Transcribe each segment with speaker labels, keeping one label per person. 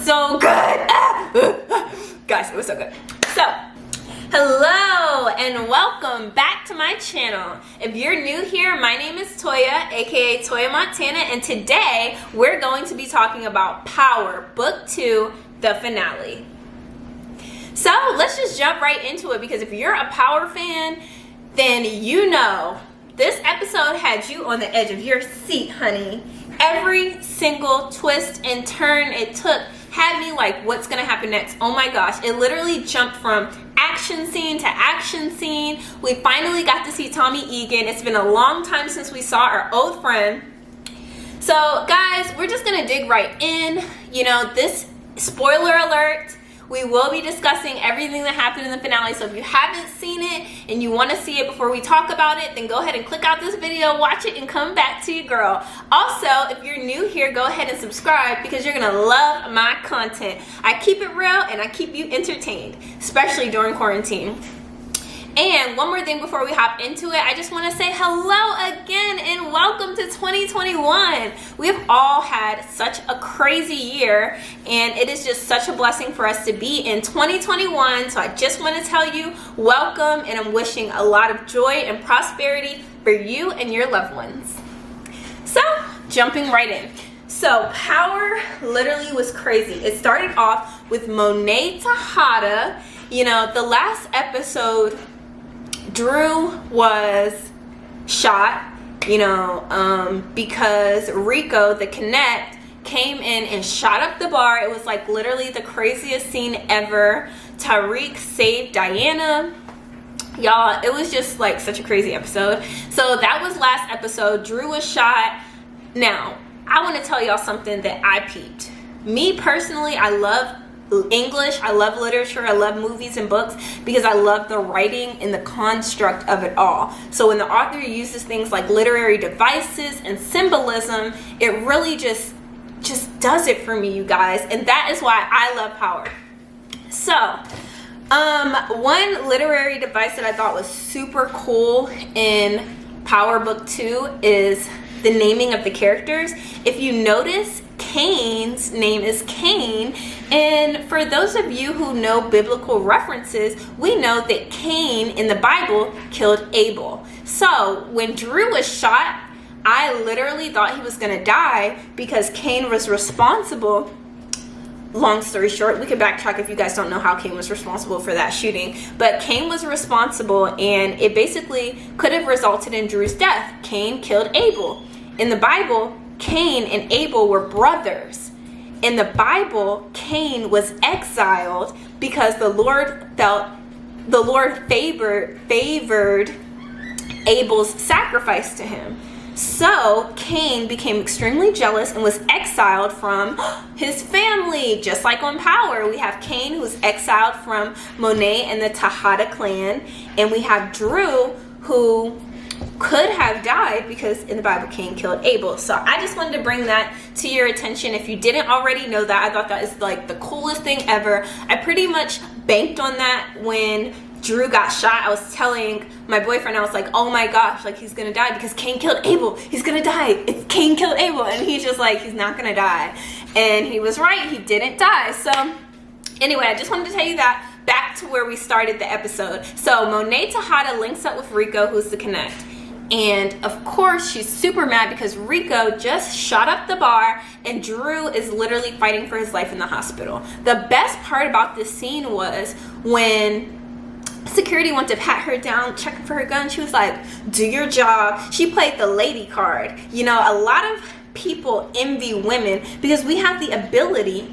Speaker 1: so good. Guys, it was so good. So, hello and welcome back to my channel. If you're new here, my name is Toya, aka Toya Montana, and today we're going to be talking about Power, Book 2, the finale. So let's just jump right into it, because if you're a Power fan, then you know this episode had you on the edge of your seat, honey. Every single twist and turn it took had me like, what's gonna happen next? Oh my gosh, it literally jumped from action scene to action scene. We finally got to see Tommy Egan. It's been a long time since we saw our old friend. So guys, we're just gonna dig right in. You know, this, spoiler alert, we will be discussing everything that happened in the finale. So if you haven't seen it and you want to see it before we talk about it, then go ahead and click out this video, watch it, and come back to your girl. Also, if you're new here, go ahead and subscribe, because you're gonna love my content. I keep it real and I keep you entertained, especially during quarantine. And one more thing before we hop into it, I just want to say hello again and welcome to 2021. We have all had such a crazy year, and it is just such a blessing for us to be in 2021. So I just want to tell you welcome, and I'm wishing a lot of joy and prosperity for you and your loved ones. So jumping right in. So Power literally was crazy. It started off with Monet Tejada. You know, the last episode, Drew was shot, you know, because Rico, the Kinect, came in and shot up the bar. It was like literally the craziest scene ever. Tariq saved Diana. Y'all, it was just like such a crazy episode. So that was last episode. Drew was shot. Now, I want to tell y'all something that I peeped. Me personally, I love English, I love literature, I love movies and books, because I love the writing and the construct of it all. So when the author uses things like literary devices and symbolism, it really just does it for me, you guys, and that is why I love Power. So one literary device that I thought was super cool in Power Book 2 is the naming of the characters. If you notice, Kane's name is Kane, and for those of you who know biblical references, we know that Cain in the Bible killed Abel. So when Drew was shot, I literally thought he was gonna die, because Cain was responsible. Long story short, we could backtrack if you guys don't know how Cain was responsible for that shooting, but Cain was responsible, and it basically could have resulted in Drew's death. Cain killed Abel. In the Bible, Cain and Abel were brothers. In the Bible, Cain was exiled because the Lord favored Abel's sacrifice to him. So Cain became extremely jealous and was exiled from his family. Just like on Power, we have Cain, who's exiled from Monet and the Tejada clan, and we have Drew, who could have died because in the Bible Cain killed Abel. So I just wanted to bring that to your attention. If you didn't already know that, I thought that is like the coolest thing ever. I pretty much banked on that when Drew got shot. I was telling my boyfriend, I was like, oh my gosh, like he's gonna die because Cain killed Abel. He's gonna die. It's Cain killed Abel. And he's just like, he's not gonna die. And he was right, he didn't die. So anyway, I just wanted to tell you that. Back to where we started the episode. So Monet Tejada links up with Rico, who's the Kinect. And of course, she's super mad because Rico just shot up the bar and Drew is literally fighting for his life in the hospital. The best part about this scene was when security went to pat her down, checking for her gun, she was like, do your job. She played the lady card. You know, a lot of people envy women because we have the ability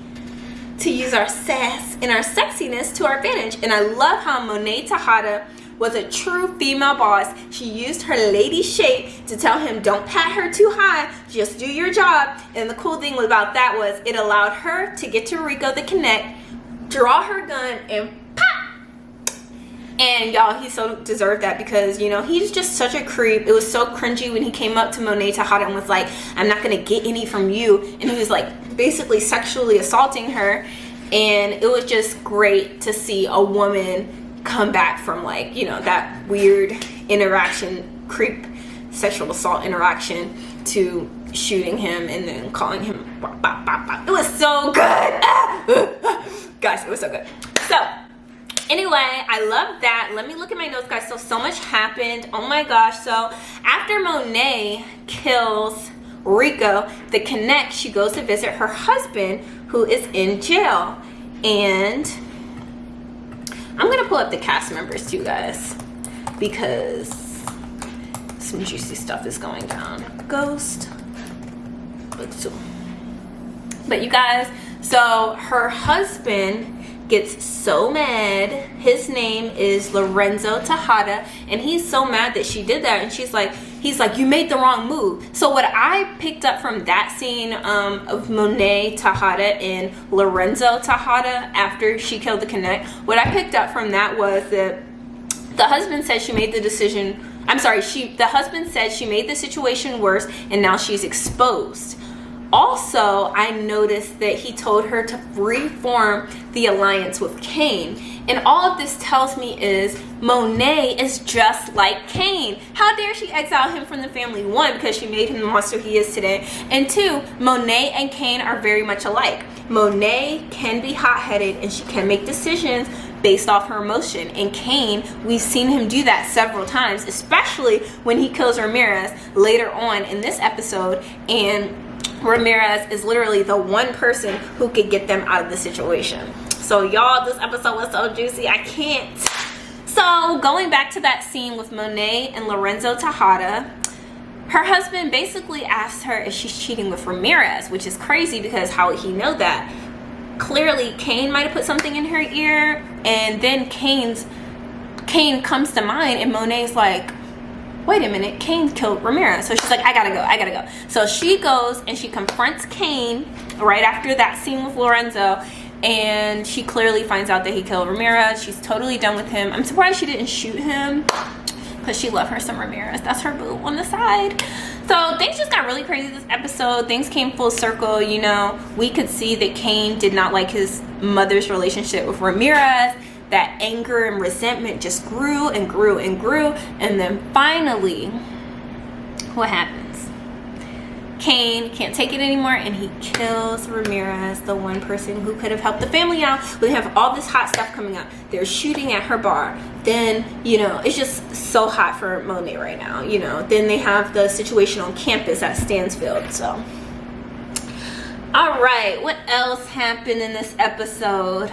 Speaker 1: to use our sass and our sexiness to our advantage. And I love how Monet Tejada was a true female boss. She used her lady shape to tell him, don't pat her too high, just do your job. And the cool thing about that was it allowed her to get to Rico the Kinect, draw her gun, and pop. And y'all, he so deserved that because, you know, he's just such a creep. It was so cringy when he came up to Monet Tejada and was like, I'm not gonna get any from you. And he was like basically sexually assaulting her. And it was just great to see a woman come back from, like, you know, that weird interaction, creep, sexual assault interaction, to shooting him and then calling him bop, bop, bop, bop. It was so good. was so good. So anyway, I love that. Let me look at my notes, guys. So much happened. Oh my gosh. So after Monet kills Rico, the Kinect, she goes to visit her husband who is in jail. And I'm gonna pull up the cast members too, guys, because some juicy stuff is going down. Ghost. But you guys, so her husband gets so mad. His name is Lorenzo Tejada, and he's so mad that she did that. And he's like, you made the wrong move. So what I picked up from that scene of Monet Tejada and Lorenzo Tejada after she killed the Kinect, what I picked up from that was that the husband said she made the decision. I'm sorry, the husband said she made the situation worse, and now she's exposed. Also, I noticed that he told her to reform the alliance with Kane. And all of this tells me is Monet is just like Kane. How dare she exile him from the family? One, because she made him the monster he is today. And two, Monet and Kane are very much alike. Monet can be hot-headed and she can make decisions based off her emotion. And Kane, we've seen him do that several times, especially when he kills Ramirez later on in this episode. And Ramirez is literally the one person who could get them out of the situation. So y'all, this episode was so juicy, I can't. So going back to that scene with Monet and Lorenzo Tejada, her husband basically asked her if she's cheating with Ramirez, which is crazy because how would he know that? Clearly Kane might have put something in her ear, and then Kane comes to mind, and Monet's like, wait a minute, Kane killed Ramirez. So she's like, I gotta go. So she goes and she confronts Kane right after that scene with Lorenzo, and she clearly finds out that he killed Ramirez. She's totally done with him. I'm surprised she didn't shoot him because she loved her some Ramirez. That's her boo on the side. So things just got really crazy this episode. Things came full circle. You know, we could see that Kane did not like his mother's relationship with Ramirez. That anger and resentment just grew and grew and grew. And then finally, what happens? Kane can't take it anymore and he kills Ramirez, the one person who could have helped the family out. We have all this hot stuff coming up. They're shooting at her bar. Then, you know, it's just so hot for Monet right now, you know. Then they have the situation on campus at Stansfield, so. All right, what else happened in this episode?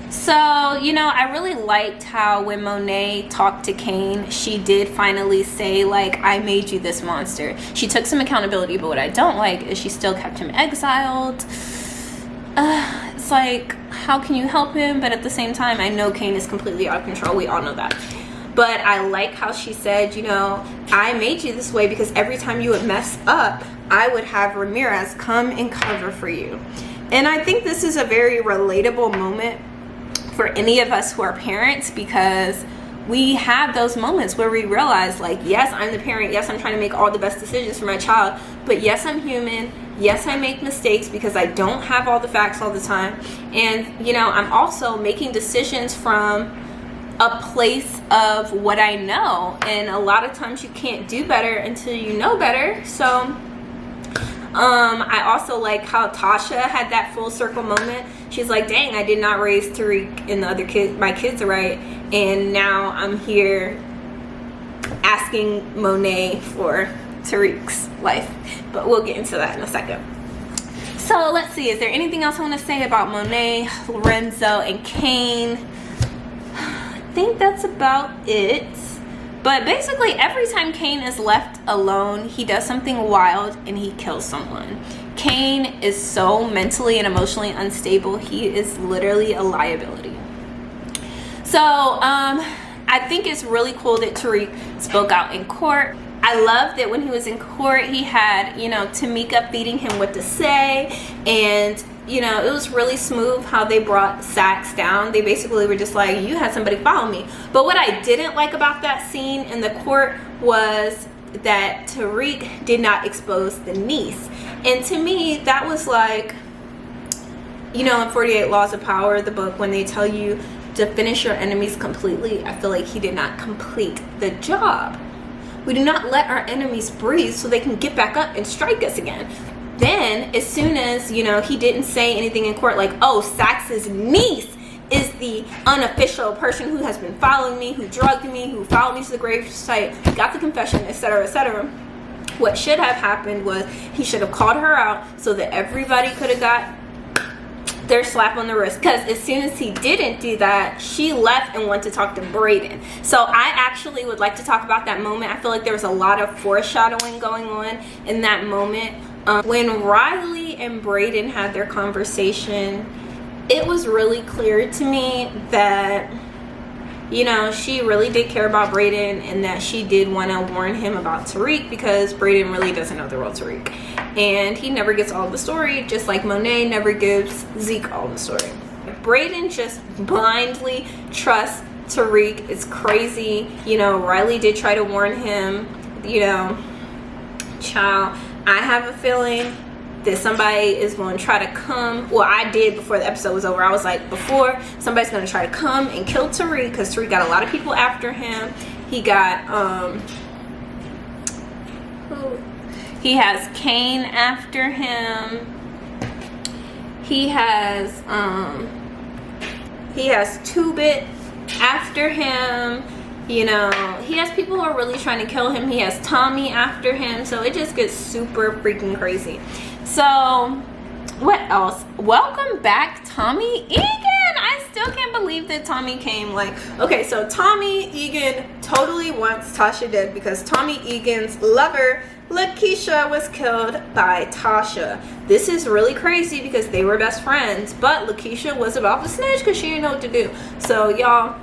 Speaker 1: So, you know, I really liked how when Monet talked to Kane, she did finally say, like, I made you this monster. She took some accountability, but what I don't like is she still kept him exiled. It's like, how can you help him? But at the same time, I know Kane is completely out of control. We all know that. But I like how she said, you know, I made you this way because every time you would mess up, I would have Ramirez come and cover for you. And I think this is a very relatable moment for any of us who are parents, because we have those moments where we realize, like, yes, I'm the parent, yes, I'm trying to make all the best decisions for my child, but yes, I'm human, yes, I make mistakes because I don't have all the facts all the time, and, you know, I'm also making decisions from a place of what I know, and a lot of times you can't do better until you know better. So I also like how Tasha had that full circle moment. She's like, dang, I did not raise Tariq and the other kids, my kids, right, and now I'm here asking Monet for Tariq's life. But we'll get into that in a second. So let's see, is there anything else I want to say about Monet, Lorenzo, and Kane? I think that's about it. But basically, every time Kane is left alone, he does something wild and he kills someone. Kane is so mentally and emotionally unstable. He is literally a liability. So, I think it's really cool that Tariq spoke out in court. I love that when he was in court, he had, you know, Tamika feeding him what to say, and, you know, it was really smooth how they brought Saxe down. They basically were just like, you had somebody follow me. But what I didn't like about that scene in the court was that Tariq did not expose the niece. And to me, that was like, you know, in 48 Laws of Power, the book, when they tell you to finish your enemies completely, I feel like he did not complete the job. We do not let our enemies breathe so they can get back up and strike us again. Then, as soon as, you know, he didn't say anything in court like, oh, Saxe's niece is the unofficial person who has been following me, who drugged me, who followed me to the grave site, got the confession, etc., etc. What should have happened was he should have called her out so that everybody could have got their slap on the wrist, because as soon as he didn't do that, she left and went to talk to Brayden. So I actually would like to talk about that moment. I feel like there was a lot of foreshadowing going on in that moment. When Riley and Brayden had their conversation, it was really clear to me that, you know, she really did care about Brayden, and that she did want to warn him about Tariq, because Brayden really doesn't know the real Tariq, and he never gets all of the story, just like Monet never gives Zeke all the story. Brayden just blindly trusts Tariq. It's crazy. You know, Riley did try to warn him, you know, child, I have a feeling that somebody is going to try to come. Well, I did before the episode was over. I was like, before, somebody's going to try to come and kill Tariq, because Tariq got a lot of people after him. He got he has Kane after him. He has Two-Bit after him. You know, he has people who are really trying to kill him. He has Tommy after him. So it just gets super freaking crazy. So what else? Welcome back, Tommy Egan. I still can't believe that Tommy came. Like, okay, so Tommy Egan totally wants Tasha dead, because Tommy Egan's lover Lakeisha was killed by Tasha. This is really crazy because they were best friends, but Lakeisha was about to snitch because she didn't know what to do. So y'all,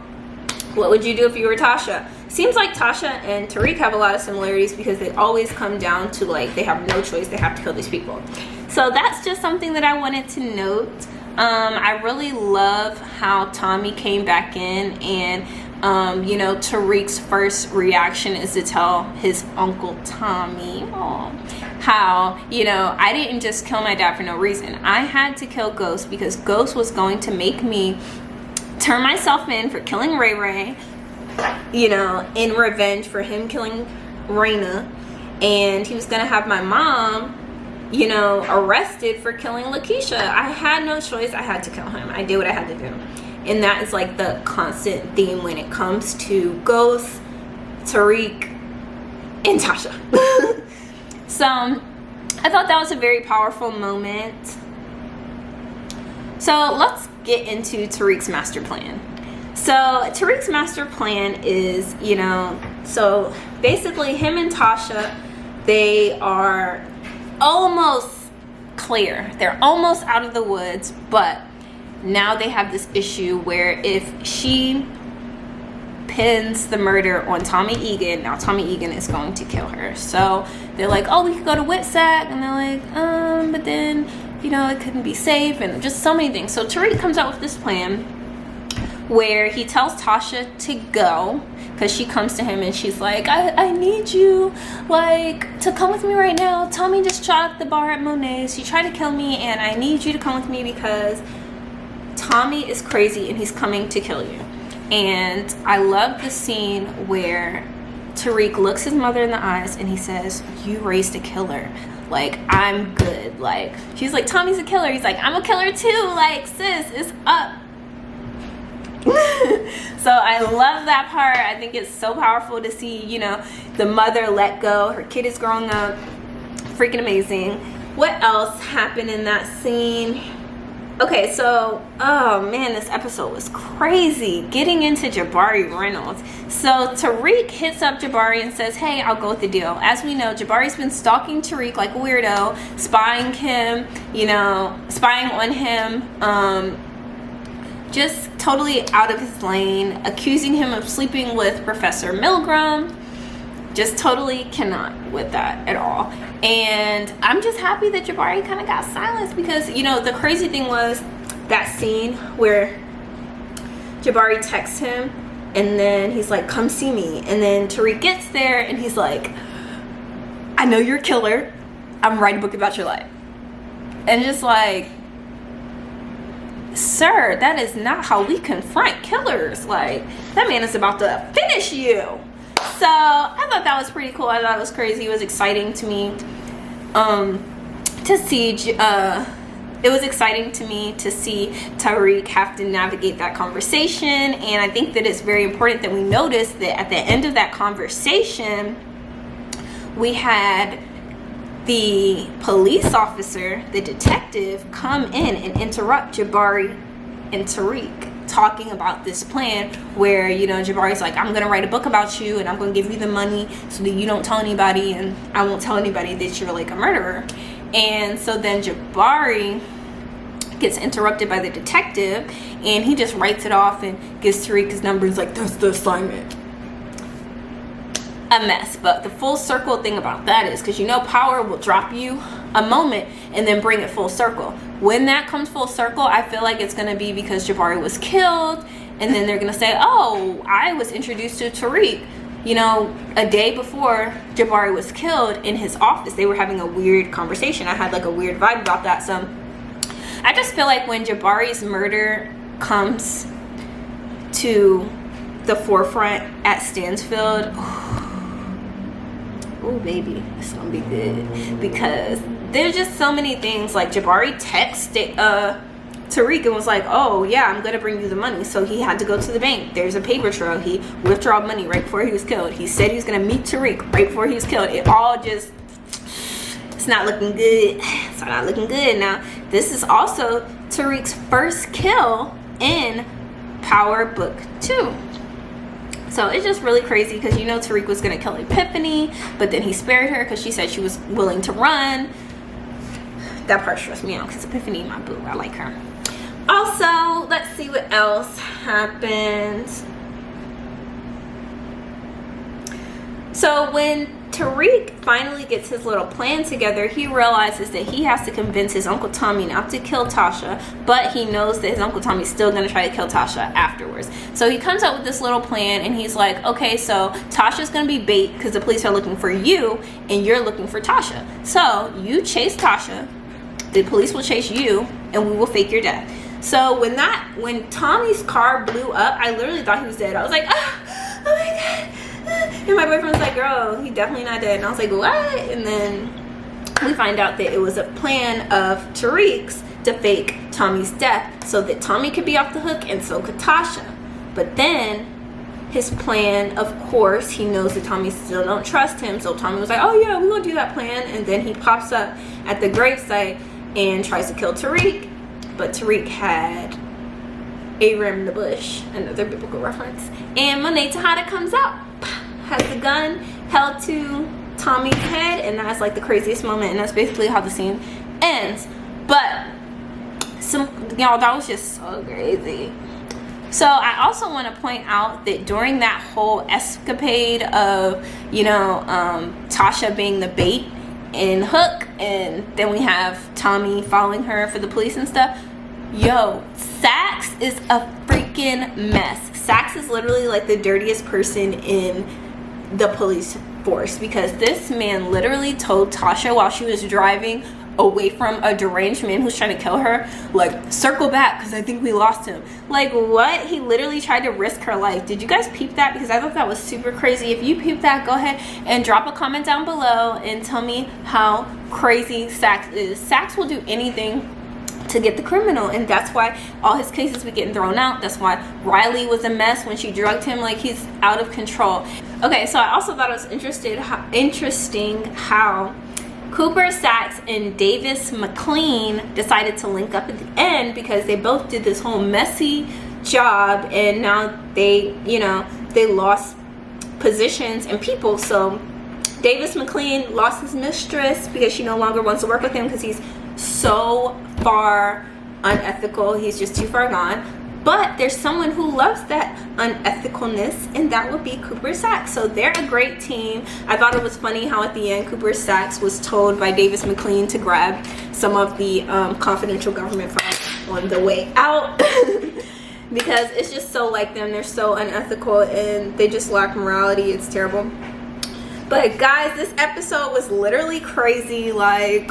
Speaker 1: what would you do if you were Tasha? Seems like Tasha and Tariq have a lot of similarities, because they always come down to, like, they have no choice, they have to kill these people. So that's just something that I wanted to note. I really love how Tommy came back in, and you know, Tariq's first reaction is to tell his uncle Tommy, how, you know, I didn't just kill my dad for no reason. I had to kill Ghost because Ghost was going to make me turn myself in for killing Ray Ray, you know, in revenge for him killing Raina, and he was gonna have my mom, you know, arrested for killing Lakeisha. I had no choice. I had to kill him. I did what I had to do. And that is like the constant theme when it comes to Ghost, Tariq, and Tasha. So I thought that was a very powerful moment. So let's get into Tariq's master plan. So Tariq's master plan is, you know, so basically him and Tasha, they are almost clear. They're almost out of the woods, but now they have this issue where if she pins the murder on Tommy Egan, now Tommy Egan is going to kill her. So they're like, oh, we could go to Witsack, and they're like, but then, you know, it couldn't be safe, and just so many things. So Tariq comes out with this plan where he tells Tasha to go, because she comes to him and she's like, I need you, like, to come with me right now. Tommy just shot at the bar at Monet's. He tried to kill me, and I need you to come with me because Tommy is crazy and he's coming to kill you. And I love the scene where Tariq looks his mother in the eyes and he says, you raised a killer. Like, I'm good. Like, she's like, Tommy's a killer. He's like, I'm a killer too. Like, sis, it's up. So I love that part. I think it's so powerful to see, you know, the mother let go. Her kid is growing up. Freaking amazing. What else happened in that scene? Okay, so, oh man, this episode was crazy. Getting into Jabari Reynolds. So Tariq hits up Jabari and says, hey, I'll go with the deal. As we know, Jabari's been stalking Tariq like a weirdo, spying him, you know, spying on him, just totally out of his lane, accusing him of sleeping with Professor Milgram. Just totally cannot with that at all. And I'm just happy that Jabari kind of got silenced, because, you know, the crazy thing was that scene where Jabari texts him and then he's like, come see me. And then Tariq gets there and he's like, I know you're a killer. I'm writing a book about your life. And just like, sir, that is not how we confront killers. Like, that man is about to finish you. So I thought that was pretty cool. I thought it was crazy. It was exciting to me to see it was exciting to me to see Tariq have to navigate that conversation. And I think that it's very important that we notice that at the end of that conversation, we had the police officer, the detective, come in and interrupt Jabari and Tariq talking about this plan where, you know, Jabari's like, I'm gonna write a book about you and I'm gonna give you the money so that you don't tell anybody, and I won't tell anybody that you're like a murderer. And so then Jabari gets interrupted by the detective, and he just writes it off and gives Tariq his number. He's like, that's the assignment. A mess. But the full circle thing about that is, because you know power will drop you a moment and then bring it full circle. When that comes full circle, I feel like it's going to be because Jabari was killed, and then they're going to say, oh, I was introduced to Tariq, you know, a day before Jabari was killed in his office. They were having a weird conversation. I had like a weird vibe about that. So I just feel like when Jabari's murder comes to the forefront at Stansfield, oh baby, it's gonna be good, because there's just so many things. Like Jabari texted Tariq and was like, oh yeah, I'm gonna bring you the money. So he had to go to the bank. There's a paper trail. He withdrew money right before he was killed. He said he was gonna meet Tariq right before he was killed. It all just, it's not looking good. It's not looking good. Now this is also Tariq's first kill in Power Book 2. So it's just really crazy, because you know Tariq was gonna kill Epiphany, but then he spared her because she said she was willing to run. That part stressed me out, because Epiphany, my boo, I like her. Also, let's see what else happened. So when Tariq finally gets his little plan together, he realizes that he has to convince his Uncle Tommy not to kill Tasha, but he knows that his Uncle Tommy's still going to try to kill Tasha afterwards. So he comes up with this little plan, and he's like, okay, so Tasha's going to be bait because the police are looking for you and you're looking for Tasha. So you chase Tasha, the police will chase you, and we will fake your death. So when Tommy's car blew up, I literally thought he was dead. I was like, oh my God. And my boyfriend was like, girl, he definitely not dead. And I was like, what? And then we find out that it was a plan of Tariq's to fake Tommy's death so that Tommy could be off the hook and so could Tasha. But then his plan, of course, he knows that Tommy still don't trust him. So Tommy was like, oh yeah, we're gonna do that plan. And then he pops up at the gravesite and tries to kill Tariq. But Tariq had a ram in the bush, another biblical reference. And Monet Husband comes out, has the gun held to Tommy's head, and that's like the craziest moment, and that's basically how the scene ends. But y'all, that was just so crazy. So I also want to point out that during that whole escapade of, you know, Tasha being the bait and hook, and then we have Tommy following her for the police and stuff, yo, Saxe is a freaking mess. Saxe is literally like the dirtiest person in the police force, because this man literally told Tasha while she was driving away from a deranged man who's trying to kill her, like, circle back because I think we lost him. Like, what? He literally tried to risk her life. Did you guys peep that? Because I thought that was super crazy. If you peep that, go ahead and drop a comment down below and tell me how crazy Saxe is. Saxe will do anything to get the criminal, and that's why all his cases be getting thrown out. That's why Riley was a mess when she drugged him. Like, he's out of control. Okay, so I also thought it was interesting how Cooper Saxe and Davis McLean decided to link up at the end, because they both did this whole messy job, and now they, you know, they lost positions and people. So Davis McLean lost his mistress because she no longer wants to work with him because he's so far unethical. He's just too far gone. But there's someone who loves that unethicalness, and that would be Cooper Saxe. So they're a great team. I thought it was funny how at the end Cooper Saxe was told by Davis McLean to grab some of the confidential government files on the way out. Because it's just so like them. They're so unethical and they just lack morality. It's terrible. But guys, this episode was literally crazy. Like,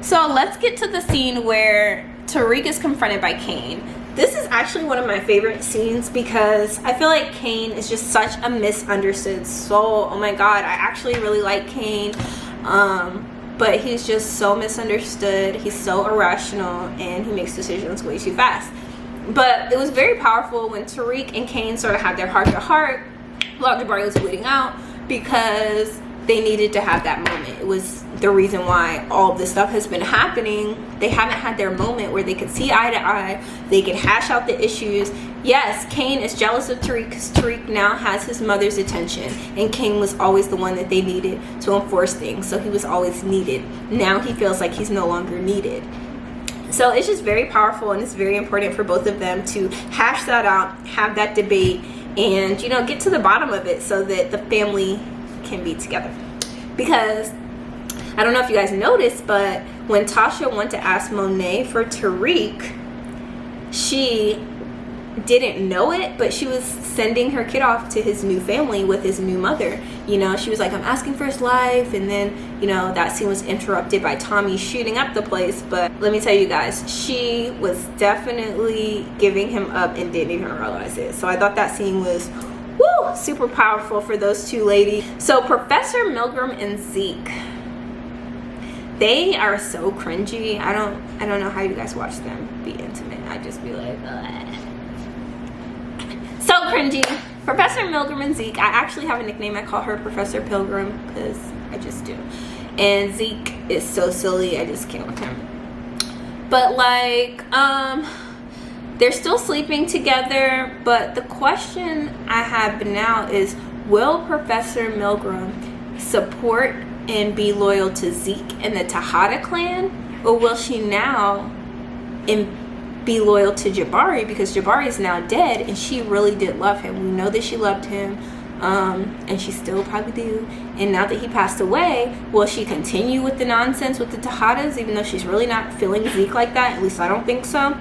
Speaker 1: so let's get to the scene where Tariq is confronted by Kane. This is actually one of my favorite scenes because I feel like Kane is just such a misunderstood soul. Oh my god, I actually really like Kane. but he's just so misunderstood. He's so irrational, and he makes decisions way too fast. But it was very powerful when Tariq and Kane sort of had their heart-to-heart while Jabari was bleeding out, because they needed to have that moment. It was the reason why all of this stuff has been happening. They haven't had their moment where they could see eye to eye, they could hash out the issues. Yes, Kane is jealous of Tariq because Tariq now has his mother's attention, and Kane was always the one that they needed to enforce things, so he was always needed. Now he feels like he's no longer needed. So it's just very powerful, and it's very important for both of them to hash that out, have that debate, and, you know, get to the bottom of it so that the family can be together. Because I don't know if you guys noticed, but when Tasha went to ask Monet for Tariq, she didn't know it, but she was sending her kid off to his new family with his new mother. You know, she was like, I'm asking for his life, and then, you know, that scene was interrupted by Tommy shooting up the place. But let me tell you guys, she was definitely giving him up and didn't even realize it. So I thought that scene was super powerful for those two ladies. So Professor Milgram and Zeke, they are so cringy. I don't know how you guys watch them be intimate. I just be like, ugh. So cringy. Professor Milgram and Zeke, I actually have a nickname. I call her Professor Pilgrim because I just do. And Zeke is so silly, I just can't with him. But like, they're still sleeping together, but the question I have now is, will Professor Milgram support and be loyal to Zeke and the Tejada clan, or will she now be loyal to Jabari, because Jabari is now dead and she really did love him. We know that she loved him, and she still probably do. And now that he passed away, will she continue with the nonsense with the Tejadas, even though she's really not feeling Zeke like that? At least I don't think so.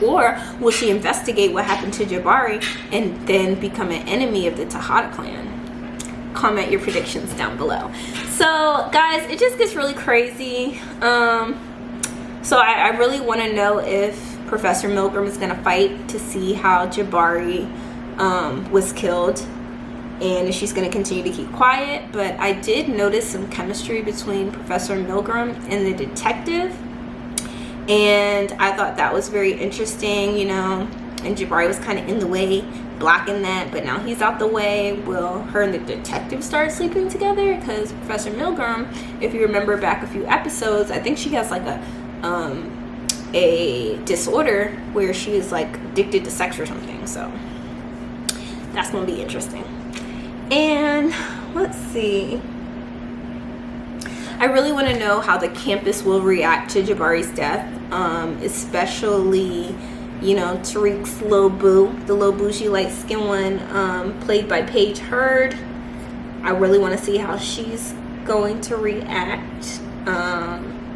Speaker 1: Or will she investigate what happened to Jabari and then become an enemy of the Tejada clan? Comment your predictions down below. So guys, it just gets really crazy. So I really want to know if Professor Milgram is going to fight to see how Jabari was killed, and if she's going to continue to keep quiet. But I did notice some chemistry between Professor Milgram and the detective, and I thought that was very interesting, you know. And Jabari was kind of in the way, blocking that, but now he's out the way. Will her and the detective start sleeping together? Because Professor Milgram, if you remember back a few episodes, I think she has like a disorder where she is like addicted to sex or something. So that's gonna be interesting. And let's see, I really want to know how the campus will react to Jabari's death, especially, you know, Tariq's little boo, the little bougie light skin one, played by Paige Hurd. I really want to see how she's going to react.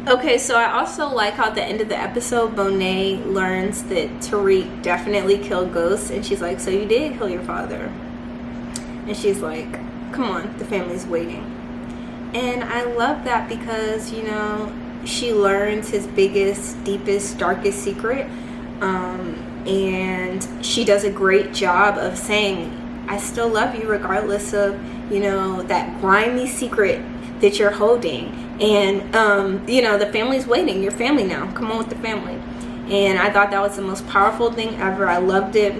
Speaker 1: Okay, so I also like how at the end of the episode, Monet learns that Tariq definitely killed Ghost, and she's like, so you did kill your father? And she's like, come on, the family's waiting. And I love that because, you know, she learns his biggest, deepest, darkest secret, and she does a great job of saying, I still love you regardless of, you know, that grimy secret that you're holding. And you know, the family's waiting. You're family now. Come on with the family. And I thought that was the most powerful thing ever. I loved it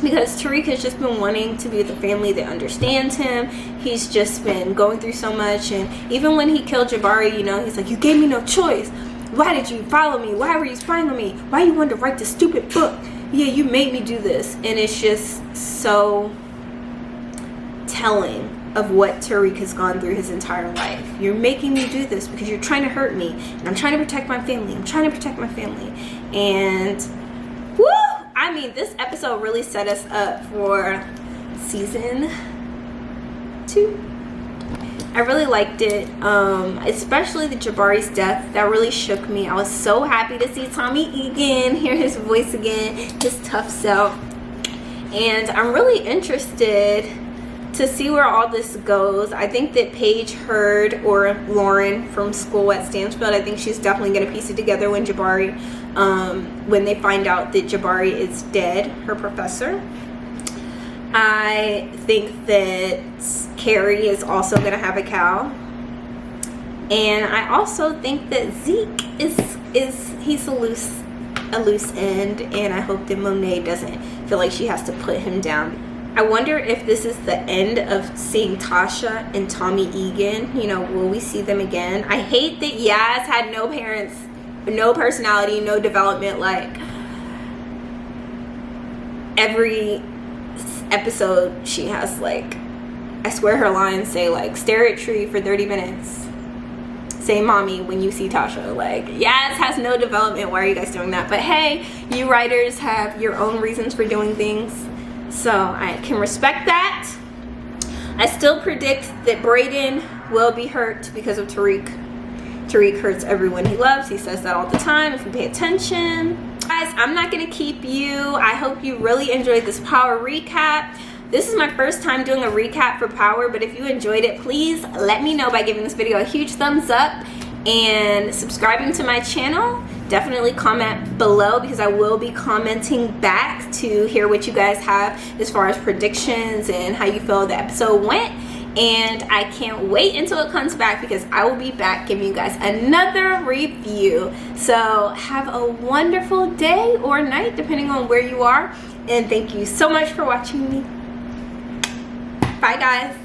Speaker 1: because Tariq has just been wanting to be with a family that understands him. He's just been going through so much, and even when he killed Jabari, you know, he's like, you gave me no choice. Why did you follow me? Why were you spying on me? Why you wanted to write this stupid book? Yeah, you made me do this. And it's just so telling of what Tariq has gone through his entire life. You're making me do this because you're trying to hurt me, and I'm trying to protect my family. I'm trying to protect my family. And woo! I mean, this episode really set us up for season 2. I really liked it, especially the Jabari's death. That really shook me. I was so happy to see Tommy Egan, hear his voice again, his tough self. And I'm really interested to see where all this goes. I think that Paige Hurd, or Lauren from school at Stansfield, I think she's definitely going to piece it together when Jabari, when they find out that Jabari is dead, her professor. I think that Carrie is also going to have a cow. And I also think that Zeke he's a loose end, and I hope that Monet doesn't feel like she has to put him down. I wonder if this is the end of seeing Tasha and Tommy Egan. You know, will we see them again? I hate that Yaz had no parents, no personality, no development. Like, every episode she has, like, I swear her lines say, like, stare at tree for 30 minutes. Say mommy when you see Tasha. Like, Yaz has no development. Why are you guys doing that? But hey, you writers have your own reasons for doing things, so I can respect that. I still predict that Brayden will be hurt because of Tariq. Tariq hurts everyone he loves. He says that all the time if you pay attention. Guys, I'm not gonna keep you. I hope you really enjoyed this Power recap. This is my first time doing a recap for Power, but if you enjoyed it, please let me know by giving this video a huge thumbs up and subscribing to my channel. Definitely comment below, because I will be commenting back to hear what you guys have as far as predictions and how you feel the episode went. And I can't wait until it comes back, because I will be back giving you guys another review. So have a wonderful day or night, depending on where you are. And thank you so much for watching me. Bye, guys.